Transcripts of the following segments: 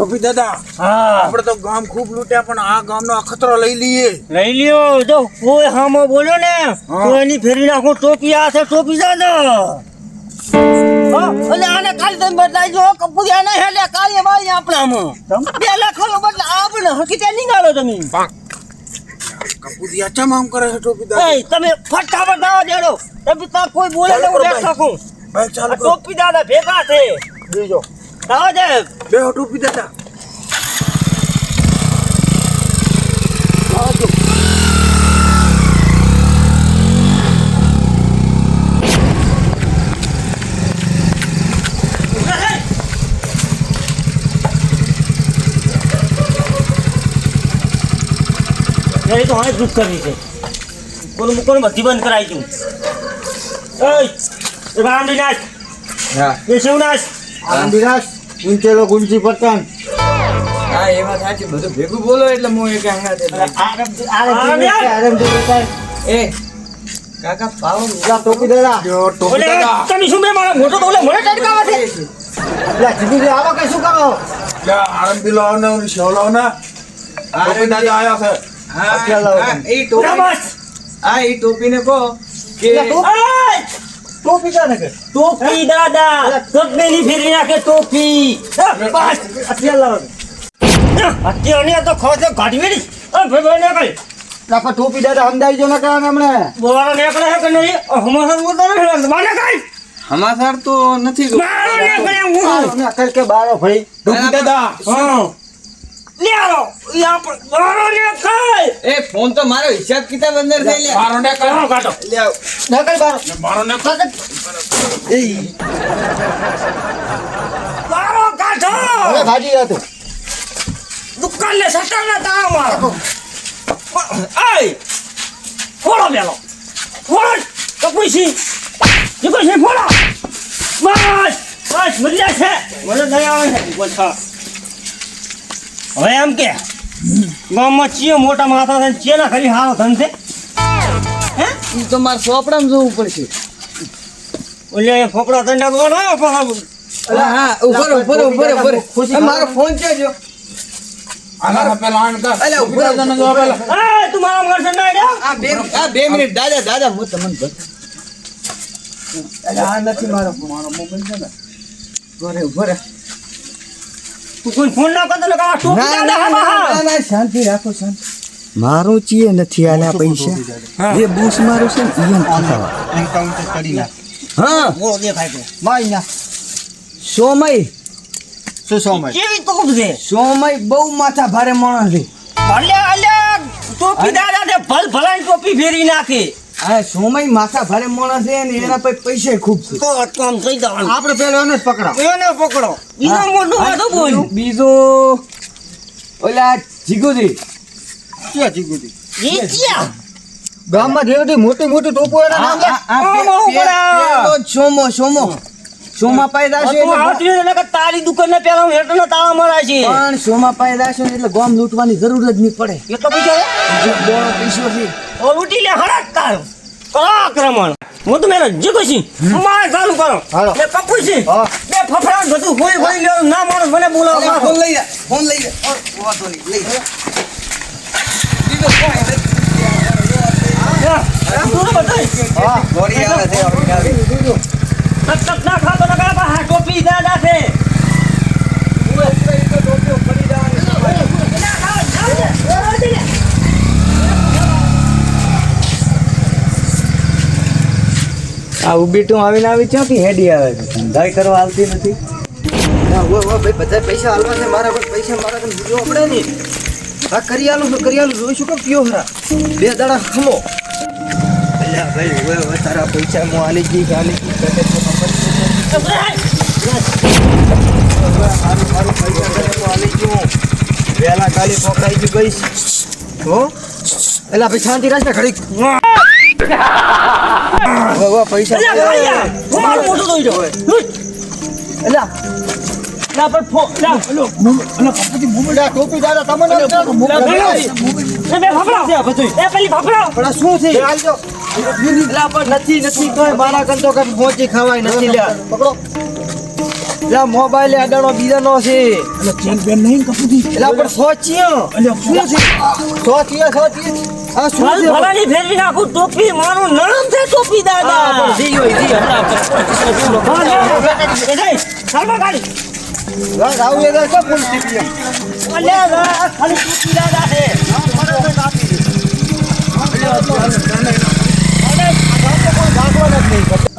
ટોપી દાદા હા આપણે તો ગામ ખૂબ લૂટ્યા પણ આ ગામનો અખતરો લઈ લઈએ. લઈ લ્યો જો કોઈ હામો બોલ્યો ને તો એની ફેરી નાખો ટોપી આ છે ટોપી દાદા એટલે આને કાલ તમે બદલાઈ જો કપૂરિયા ને હેલે કાલે મારી આપણામાં 2 લાખ નો બદલે આપણે હકીકત નીકાળો તમે કપૂરિયા ચમ આમ કરે છે ટોપી દાદા? એ તમે ફટાફટ દાવા દેડો તમે તાર કોઈ બોલે ને હું દેખ શકું ભાઈ ચાલ આ ટોપી દાદા ભેગા છે બેજો દાવા દે બે ટોપી દાદા. એ તો હા દુઃખ કરી છે કોણ મુકોણ બધી બંધ કરાઈ છું એ બાંધી નાખ હા એ શિવ નાખ આંદિરાસ ઊંચેલો ગુંજી પતંગ હા એમાં સાચું બધું ભેગું બોલો એટલે હું એક હંગાતે એ કાકા પાવ ટોપી દાદા ટોપી ઓલે દાદા તમે શું બે મારા મોટો તો ઓલે મને ટડકાવા છે જીગુજી આવો કે શું કરો આરંભી લાવો ને શેવ લાવો ને ટોપી દાદા આયા છે. હા એ ટોપી બસ હા એ ટોપીને કહો કે ટોપી કાને કે ટોપી દાદા સગમેની ફેરી નાખે ટોપી બસ અત્યારે લાવો અત્યારે તો ખોજો કાઢી મેલી ભાઈ ને કઈ આપા ટોપી દાદા સમજાવી જો ને કાન હમણે બોલાનો નીકળે છે કે નહીં હમણાં બોલતો નથી મને કઈ હમાસાર તો નથી મારો નીકળે હું ના કલ કે બારો ભાઈ ટોપી દાદા હા લે આવો યા પર મારો નીકળે એ ફોન તો મારો હિસાબ કિતાબ અંદર થઈ લે મારો ને કરો કાઢો લે આવ. ના કલ બારો મારો ને મારો કાઢો અરે ભાજી હતો દુકાન ને સટર ના તા મારો આય ફોડો બેલો ફોડ તો પૂછી જે કોઈ છે ફોડો બસ બસ મજા છે મને દયા આવે છે બોલતા હવે એમ કે ગામમાં ચીએ મોટા માથા છે ચેના ખરી હારો ધન છે હે ઈ તો મારે સોપડામાં જોવું પડશે ઓલે ફોકડા તંડા ગોળો અલા હા ઉપર ઉપર ઉપર ઉપર મારો ફોન છે જો આના પેલા આન કર અલે ટોપી દાદા ને જો પેલા એ તું મારા મરશે ના રે આ 2 મિનિટ દાદા દાદા હું તમને બત અલા આ નથી મારો મોબાઈલ છે ને ઘરે ઉપર તું કોઈ ફોન ના કરતો ને કા ટોપી દાદા હા ના શાંતિ રાખો શાંતિ મારો ચીએ નથી આલ્યા પૈસા એ બૂસ મારો છે ને ઈયન ખાવા એકાઉન્ટ કરી ના હા બોલો દેખાય છે માઈ ના સોમય શું સમય કેવી તોપ છે સોમય બહુ માથા ભારે માણસ છે અલ્યા અલ્યા ટોપી દાદા તે ભલ ભલાઈ ટોપી ફેરી નાખે આ સોમય માથા ભારે માણસ છે ને એના પર પૈસા ખૂબ છે તો કામ થઈ જવાનું આપણે પેલો એને જ પકડાવ એને પકડો બીજો મોટું વાતો બોલ બીજો ઓલા જીગુજી ક્યાં જીગુજી ઈ ક્યાં ગામમાં જેવી મોટી મોટી ટોપો એના નામ લે સોમો સોમો સોમા પાયદા છે તું હાથવી ને કે તારી દુકાન ને પેલા હેઠળ ના તાળા મરા છે પણ સોમા પાયદા છે એટલે ગોમ લૂંટવાની જરૂર જ નહીં પડે એટલો પૈસા જે બોનો પૈસો છે ઓ લૂટી લે હરક તાર કરો આક્રમણ હું તો મેરા જે કશી માર ચાલુ કરો હાલો. લે કપુસી હા. બે ફફડા બધું હોઈ હોઈ લે ના માણસ મને બોલાવો અલા, ફોન લઈ જા ફોન લઈ જા વાતો નહીં લઈ જા બીજો કોઈ નથી તું તો બતાય હા ગોળી આવે છે હવે આવે તક ના ખાતો ના કાપા હા ટોપી દાદા છે આ ઉભી તું આવીને આવી ક્યાંથી હેડી આવે છે ધંધાઈ કરવા આવતી નથી ના ઓ ભાઈ બધા પૈસા હાલવા છે મારા પર પૈસા મારા પર બીજો આપણે ને આ કરિયાલું જોઈશું કે પીઓ હરા 2 દાડા ખમો અલ્યા ભાઈ ઓય તારા પૈસા હું આલી જી કરે તો મારું પૈસા કરે તો આલી ગયો વેલા કાલી પકડાઈ ગઈ ગઈશ હો એલા ભાઈ શાંતિ રાખ ને ઘડીક પૈસા મારું મોટું દોઈ દો એલા ના પર ફો લા લો ટોપી દાદા તમને એ બે ફફડા છે બધું એ પેલી ફફડા પણ શું છે હાલજો એલા પણ નથી કોઈ મારા કંતો કઈ પહોંચી ખવાય નથી લ્યા પકડો એટલે મોબાઈલ અડાડો બીજાનો છે એટલે ચેન પેન નહીં કપૂતી એટલે પણ સોચીયો શું છે સોચીયો આ શું છે ભલાની ફેરવી નાખું ટોપી મારું નરમ છે ટોપી દાદા જીયો હમણાં સાલમાં ગાડી રાવ એ તો ફૂલ ટીપી અલ્યા ખાલી ટોપી દાદા છે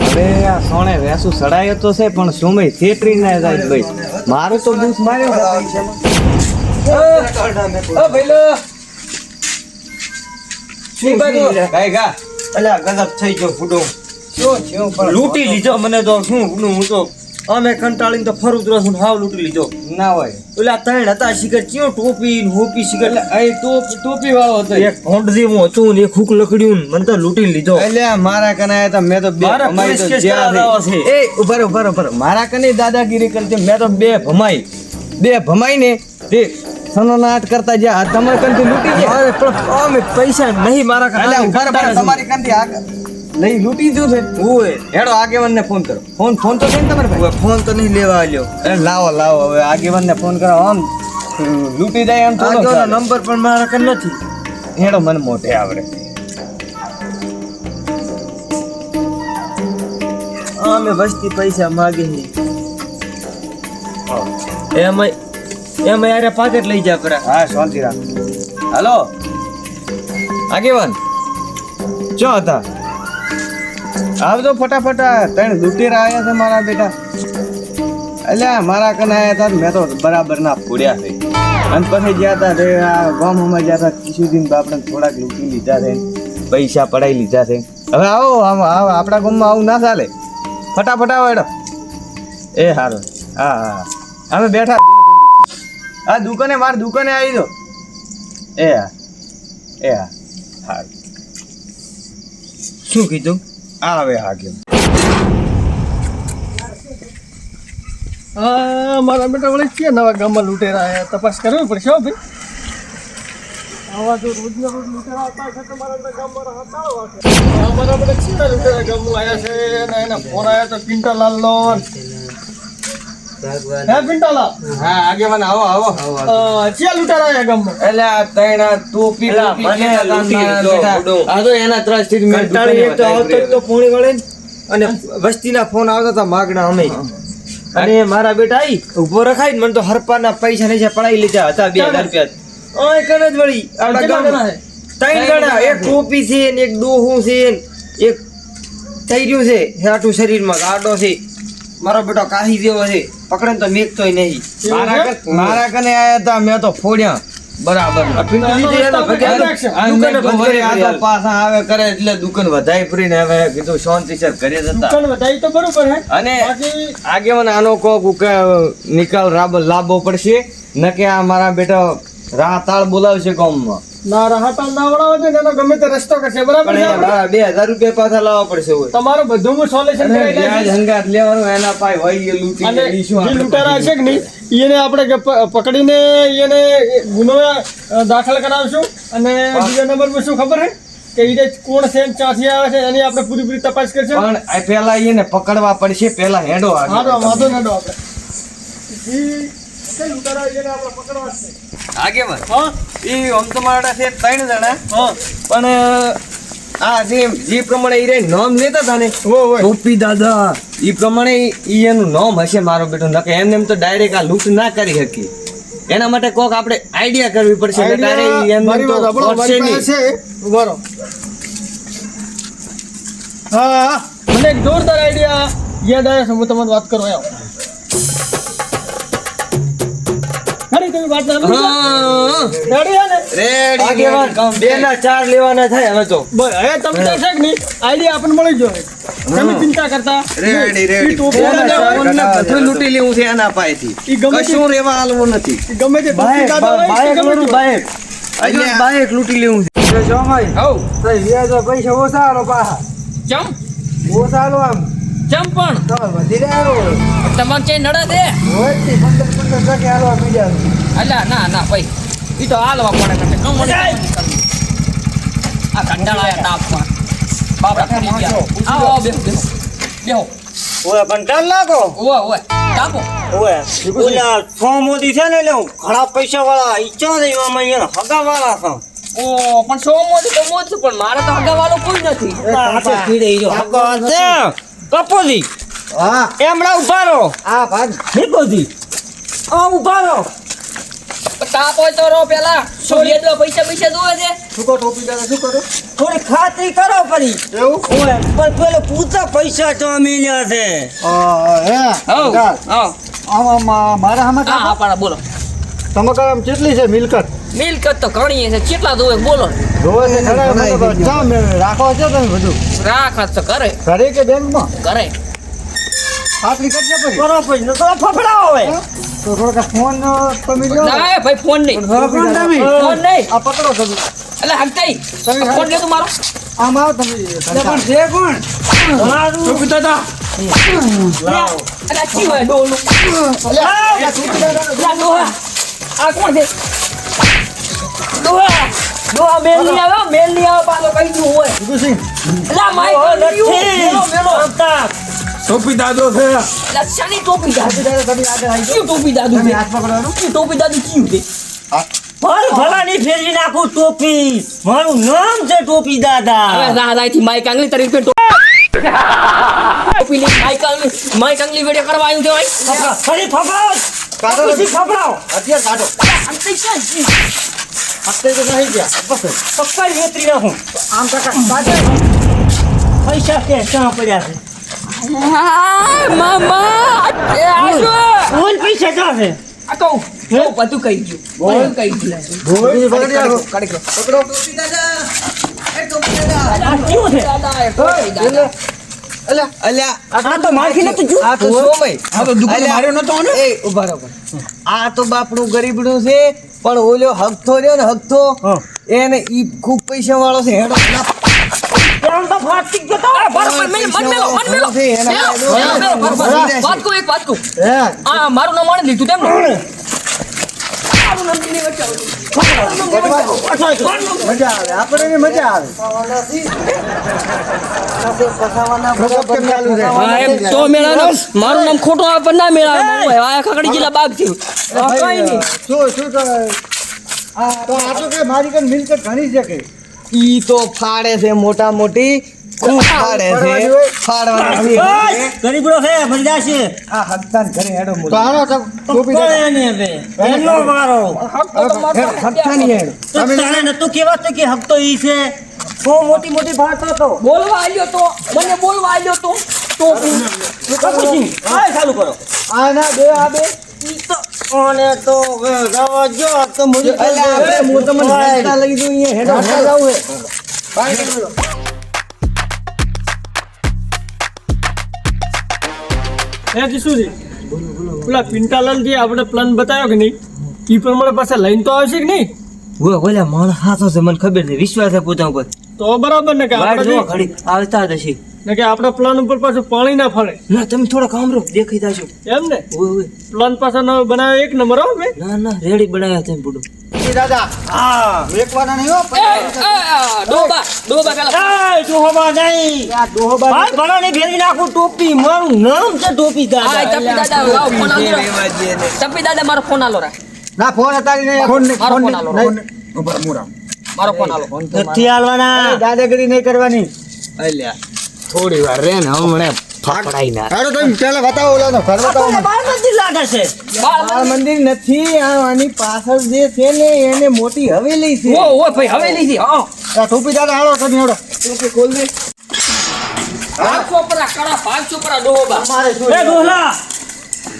હવે આ સોણે વેસું સડાયો તો છે પણ સુમય થેટરી ના જાય ભાઈ મારું તો બૂસ માર્યો છે પૈસામાં ઓ ભઈલો શું બાજુ ગાય ગા અલ્યા ગજબ થઈ ગયો ફૂડો શું પણ લૂંટી લીધો મને તો શું હું તો અમે કંટાળીને તો ફરું જ છું હાવ લૂંટી લીધો ના હોય ઓલા ત્રણ હતા શિખર ચિયો ટોપી ને હોપી શિખર એ ટોપી વાળો હતો એક ભોંડ જેવું હતું ને એક હુક લકડ્યું ને મને તો લૂંટી લીધો એટલે મારા કને આયા તો મેં તો બે મારા ભમાઈ પોલીસ તો કેસ જ્યાં કરાવડાવો છે. છે. એ ઉભા મારા કને દાદાગીરી કરતી મેં તો બે ભમાઈ ને તે સનોનાટ કરતા જ્યાં તમારે કંથી લૂંટી ગયા અરે પણ અમે પૈસા નહીં મારા એટલે ઉભા રહો, તમારી કંથી આગળ લઈ લૂંટી જો છે ઓય હેડો આગેવાનને ફોન કરો ફોન તો છે ને તમારે ભાઈ ફોન તો નહીં લેવા આલ્યો લાવો હવે આગેવાનને ફોન કરો આમ લૂંટી જાય એમ થોડો આગળનો ચાલે. નંબર પણ મારા કન નથી હેડો મને મોઢે આવડે અમે વસ્તી પૈસા માગે છે એમાં યાર પાકેટ લઈ જા પરા હા શાંતિ રાખ હાલો આગેવાન ચો હતા આવજો ફટાફટ ત્રણ લૂંટેરા આવ્યા છે મારા બેટા અલ્યા મારા કને આવ્યા હતા ને મેં તો બરાબર ના ફોડ્યા છે અને પછી ગયા હતા તે આ ગામમાં ગયા હતા કિશુદીન બાપને થોડાક લૂંટી લીધા છે પૈસા પડાઈ લીધા છે હવે આવો આપણા ગામમાં આવું ના ચાલે ફટાફટ આવો એડો એ સારું હા અમે બેઠા હા મારી દુકાને આવી દો એ હા સારું શું કીધું આવે હા કેમ મારા બેટા વળી છે નવા ગામમાં લૂંટેરા આયા તપાસ કરવી પડશે હો ભાઈ આવા તો રોજના રોજ લૂંટેરા આવતા છે તમારા બેટા ગામમાં હતાળવા છે અમારા બેટા છે લૂંટેરા ગામમાં આયા છે અને એના ફોન આયા તો પિંટાલાલ નો હે પિંટાલાલ હા આગેવાન આવો છે લૂંટેરા આયા ગામમાં એટલે આ તૈણા ટોપી એલા, મને લૂંટી લીધો, ઉડો. આ તો એના ત્રાસથી જ મેં કંટાળી એક તો દુકાને આવતો જ તો પોણી વળે ને અને વસ્તીના ફોન આવતા હતા માગણા અમે અને મારા બેટા આઈ ઉભો રખાય ને મને તો હરપાના પૈસા નહીં પડાઈ લીધા હતા 2000 રૂપિયા ઓય કને જ વળી આપણા કેટલા ગામમાં ત્રણ જણા એક ટોપી છે ને એક ડોહું છે ને એક તૈર્યું છે હાટું શરીરમાં ગાડો છે મારો બેટો કાહી જેવો છે પકડે ને તો મેકતોય નહીં મારા કને આયા હતા મેં તો ફોડ્યા બરાબર આ પિંટલી જે એનો ભગાડો, દુકાને બંધ કરી આ તો હાલ. પાછા આવે કરે એટલે દુકાન વધાઈ ફરીને હવે કીધું શાંતિ સર ઘરે જતા દુકાન વધારી તો બરોબર હે અને બાકી આગેવાન આનો કોક નિકાલ લાવવો પડશે ન કે આ મારા બેટા રાહ તાળ બોલાવશે ગામમાં ના રાહતા ના વળાવો છે ને એનો ગમે તે રસ્તો કરશે બરાબર પણ છે એ આપણે? મારા 2000 રૂપિયા પાછા લાવવા પડશે હોય તમારું બધું હું સોલ્યુશન અને કરી વ્યાજ દઈશ હંગાત લેવાનું એના પાય હોય એ લૂંટી અને લે, ઈ શું જે આપણે લૂંટારા છે કે નહીં એને આપણે પકડીને એને ગુનો દાખલ કરાવશું અને બીજા નંબરમાં શું ખબર હે કે ઈ કોણ છે ને ક્યાંથી આવે છે એની આપણે પૂરી તપાસ કરશું પણ આ પેલા એને પકડવા પડશે પેલા હેડો હા તો આગળ. વાંધો નડો આપણે ઈ છે લૂંટારા એને આપણે પકડવા જ છે આગેવાન હા ઈ આમ તો મારા છે 3 જણા હા પણ આ જે પ્રમાણે ઈ રે નામ લેતા હતા ને ઓ ઓય ટોપી દાદા ઈ પ્રમાણે ઈ એનું નામ હશે મારો બેટો નકે એમ તો ડાયરેક્ટ આ લૂંટ ના કરી શકી એના માટે કોક આપણે આઈડિયા કરવી પડશે નકારે ઈ એમ મારી તો વાત આપણો પહોંચશે મારી નહીં. પાસે છે ઉભો હા મને એક જોરદાર આઈડિયા યાદ આવ્યો છે હું તમને વાત કરો આવો ખરી તમે વાત ના હા રેડી હે ને રેડી આગેવાન 2 ના 4 લેવાના થાય હવે તો બસ હવે તમે તો છે કે નહીં આઈડિયા આપણને મળી ગયો તમે ચિંતા કરતા રેડી ઈ રેડી ટોપી દાદા હોય, ફોનને બધું લૂંટી લેવું છે એના પાસેથી ઈ ગમે તે- કશું રેવા હાલવું નથી ઈ ગમે તે ટોપી દાદા હોય, ઈ બાઈક ગમે લૂંટું, તે- બાઈક અહીંયા બાઈક લૂંટી લેવું છે પૈસા ઓછા આલો પાછા ચમ ઓછા આલો આમ ચમ પણ તમે વધી રહ્યા તમારે ચે નડે દે હોય 15 ટકે આલો બીજા અલ્યા ના ભાઈ ઈ તો હાલવા પડે કટે કમણી આ કંટાળા તાપમાં બાપડા ફરી ગયા આવો બેહો ઓય કંટાળ લાગો ઓય તાપો ઓય ઓલા 100 મોદી છે ને એટલે ઘણા પૈસા વાળા ઈચ્છા છે એમાં અહીંયા હગા વાળા છે ઓ પણ સો મોદી તો મોજ છે, પણ મારે તો હગાવાળો કોઈ નથી. કાચે કીડે ઈ જો હગા છે કપોજી હા એમડા ઉભા રહો આ ભાગ ભીખોજી આ ઉભા રહો તાપ હોય તો રહો પેલા. શું એટલો પૈસા જોવે છે? શું કહો ટોપી દાદા શું કરો થોડી ખાતરી કરો ફરી એવું ઓય પણ પેલો પૂછા પૈસા તો મિલ્યા છે હે હઉ, હા. આમાં મારા હામાં હા, પાડા બોલો. તમારા આમ કેટલી છે મિલકત મિલકત તો ઘણી છે, કેટલા જોવે બોલો. જોવે છે ઘણા મને ચા રાખો છો તમે બધું રાખત તો કરે ઘરે કે બેંકમાં કરે. ખાતરી કરજો પછી કરો પછી ન તો ફફડાવો હવે તો થોડા ફોન તમે લ્યો ને. ના ભાઈ ફોન નહીં, ફોન તમે ફોન નહીં. આ પકડો તમે એટલે હગતાઈ તમે ફોન લે તું મારો. આમ આવો તમે પણ છે કોણ ટોપી દાદા એટલે આ ચી હોય ડોલું. લા ડોહા આ કોણ છે? ડોહા મેલ ની આવે પાછો કઈ નું હોય. લા માઈક મેલો. ટોપી દાદો છે લા શાની ટોપી દાદુ? ક્યું ટોપી દાદુ છે? હાથ પકડવાનું ક્યું ટોપી દાદુ ક્યું છે? ભલ ભલાની ફેરવી નાખું ટોપી મારું નામ છે ટોપી દાદા હવે રાધાઈ થી માઈક આંગલી તરીકે પેટો ટોપી ની માઈક આંગલી વેડે કરવા આવ્યું છે ભાઈ. ફરી ફફડાવો કાઢો પછી ફફડાવો અત્યારે કાઢો અંતે ક્યાં છે? અત્યારે તો નહીં ગયા બસ પક્કા વેતરી નાખું આમ કાકા કાઢે પૈસા કે ક્યાં પડ્યા છે મામા એ આશો કોણ પૈસા ક્યાં છે આ કહું બધું કહી ગયું, બધું કહી ગયું. ધોઈ પકડી રાખો કાઢી લો. પકડો આ કેવું છે દાદા એ ટોપી દાદા. આ તો માખી નતું જો આ તો સોમય આ તો દુકાન માર્યો નતો ને એ ઉભા રહો આ તો બાપનું ગરીબનું છે પણ ઓલો હગથો રહ્યો ને હગથો એને ઈ ખૂબ પૈસા વાળો છે હેડો આમ તો ફાટી ગયો તો બરાબર મન મેલો. વાત કહું, એક વાત કહું. હે આ મારું નામ આણે લીધું તેમ ને? મારું નામ ની વચ્ચે આવ્યું. મજા આવે આપણને મજા આવે ફસાવાના ચાલુ છે હા, એમ તો મેળા મારું નામ ખોટું આવે પણ ના મેળા આ ખકડી જિલ્લા બાગ છે. કઈ નહીં. શું કરે આ તો આ તો કે મારી કન મિલકત ઘણી છે કે ઈ તો ફાડે છે મોટા મોટી ખૂબ ફાડે છે ફાડવાની બસ ગરીબડો છે મજા છે આ હગતાન ઘરે હેડો મોટો તો આનો ટોપી કોઈ ને બે એનો મારો હગતાની હેડો તો તારે નતું કેવાતું કે હક તો ઈ છે બહુ મોટી મોટી વાત હતો બોલવા આવ્યો તો મને બોલવા આવ્યો તો ટોપી પછી આ ચાલુ કરો આ ના બે આ બે ઈ તો ઓને તો રવા જો આ તો મુજે અલ્યા આપણે મોટા મને હેડતા લઈ દઉં અહીંયા હેડો હેડ જાવ હે બાય કરો હે કિશુજી પેલા પિંટાલાલ જે આપણે પ્લાન બતાવ્યો કે નહીં એ પ્રમાણે પાછા લઈને તો આવશે કે નહીં? ઓલા માણ હાથો છે મને ખબર છે વિશ્વાસ છે પોતા ઉપર તો બરાબર ને કે વાડ જો આપણે ઘડી આવતા જશે ને કે આપણા પ્લાન ઉપર પાછું પાણી ના ફરે ના તમે થોડા કામરો દેખાઈ જાશો એમ ને ઓય ઓય પ્લાન પાછા નવો બનાવ્યો એક નંબર હો બે ના ના રેડી બનાવ્યા તમે બુડો દાદા હા વેકવાના નહીં હો ડોબા પેલા એ ડોહબા નહીં આ ડોહબા ભાઈ ભણાને ફેરવી નાખું ટોપી મારું નામ છે ટોપી હા દાદા ચપ્પી દાદા લાવો ફોન આલો ચપ્પી દાદા મારો ફોન આલો રા ના ફોન અતારી નહીં ફોન નહીં મારો ફોન ફોન આલો નહીં ઉપર મુરા મારો ફોન આલો નથી હાલવાના દાદાગીરી નહીં કરવાની થોડી વાર રે ને હમણે પકડાઈ ના હાલો તમે પહેલા બતાવો ઓલાનો ઘર બતાવો મને. બાર મંદિર લાગે છે આ મંદિર નથી આ આની પાછળ જે છે ને એને મોટી હવેલી છે ઓ ઓ ભાઈ હવેલી છે હા આ ટોપી દાદા હાલો તમે હાલો ટોપી ખોલ દે 500 પરા કડા 500 પરા ડોબા મારે શું એ ડોહલા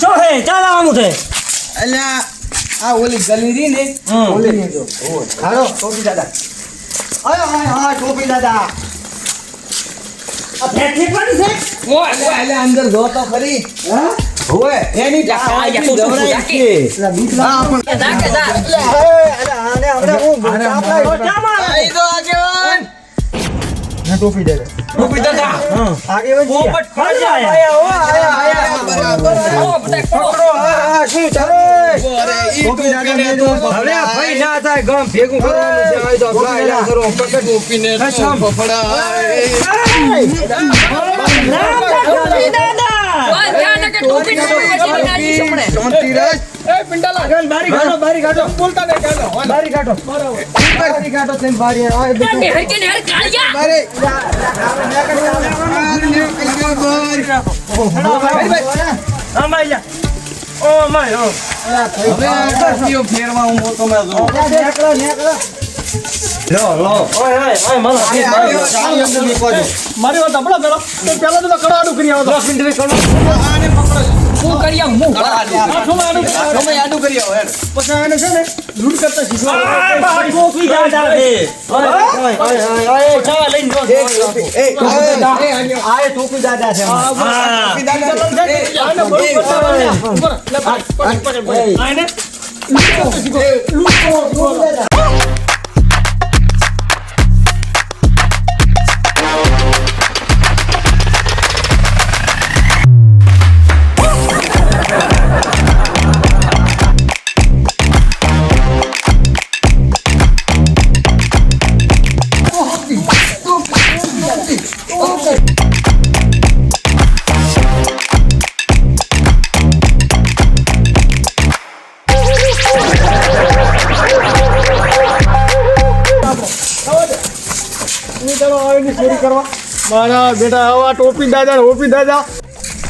ચો હે ચાલ આવું છે અલ્યા આ ઓલી ગલી રી ને ઓલી ને જો હાલો ટોપી દાદા આયો હા ટોપી દાદા આ ફેંકી પડી છે ઓય ઓય એટલે અંદર જો તો ખરી હા હોવે એની આ યા તો ગવરાઈ છે એટલે બીક ના પણ જા કે જા અરે આને આપણે હું ચામાં તો આગેવાન ના ટોપી દે ટોપી દાદા આગેવાન પોપટ ખોઈ જાય આયા બરાબર ઓ બધા પકડો હા શું ચાલે ટોપી દાદા ને જો હવે ભાઈ ના થાય ગામ ભેગું કરવાનું છે આ તો ગાયલા કરો પકડ ટોપીને ફફડા ના ટોપી દાદા ઓય જા ને કે ટોપી નાખી છે મને. શાંતિ રાખ. એ પિંડાલા બારી કાઢો, બારી કાઢો. બોલતા નહીં કાઢો બારી કાઢો. બારી કાઢો તેમ બારી. આ ના, નેહર કે નેહર કાળિયા. બારી. આમાં જા ઓ માય ઓ હવે આ કયો ફેરવા હું મોટો મેં જો. ઓય ઓય મારો મારી વાત સાંભળો પેલો તો પેલા તો કડાડું કરી આવો તો હું કરી આવું, હું આડું કરી આવો હેડ. પછી એને છે ને લૂંટ કરતા શીખવા બાર ટોપી દાદા છે ઓય ચાવા લઈને જો આ ટોપી દાદા છે. હા આને બરોબર બતાવવાના. ઉપર લે પકડ આને ચોરી કરવા મારા બેટા આવા ટોપી દાદા ઓપી દાદા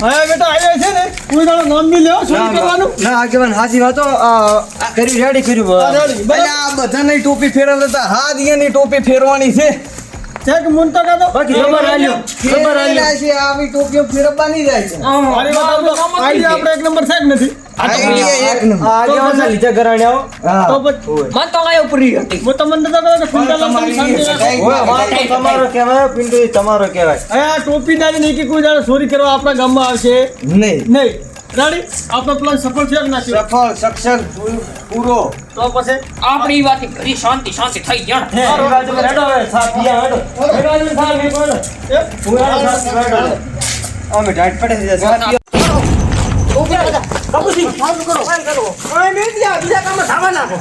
હવે બેટા આવ્યા છે ને કોઈ દાડો નામ બી લેવો ચોરી કરવાનું ના આગેવાન હાજી વાતો કરી રેડી કર્યું. રેડી, બરાબર. અલ્યા, આ બધાની ટોપી ફેરવતા હતા. હાથ ની ટોપી ફેરવાની છે. છે કે મુનતા કાતો બાકી ખબર આલ્યો ખબર આલ્યો છે આવી ટોપીઓ ફેરવવાની જાય છે. મારી વાત સાંભળો. આઈડિયા આપણે એક નંબર છે કે નથી આઈડિયા એક નંબર. આ આગેવાનના લીધે કરાણ્યા તો પછી મન તો લાયો પૂરી હતી. હું તમને તો કહું કે ફિંડાલા તમે શાંતિ રાખો. ઓય વાત તો તમારો કહેવાય પિંટુ તમારો કહેવાય હવે આ ટોપી દાદી નહીં કે કોઈ દાડો ચોરી કરવા આપણા ગામમાં આવશે નહીં. નહીં રેડી આપણો પ્લાન સફળ છે કે નથી સફળ સક્ષમ પૂરો. તો પછી આપણી વાત ઘરી શાંતિ શાંતિ થઈ ગયા. હે એ બાજુ રેડો હવે સાથ પીયા હેડો એ બાજુ સાથ મે કોણ એ પૂરા સાથ રેડો અમે ઢાટ પડે છે સાથી. કબૂસી ચાલુ કરો ફાઈલ કરો ઓય મે બીજા કામ થાવા નાખો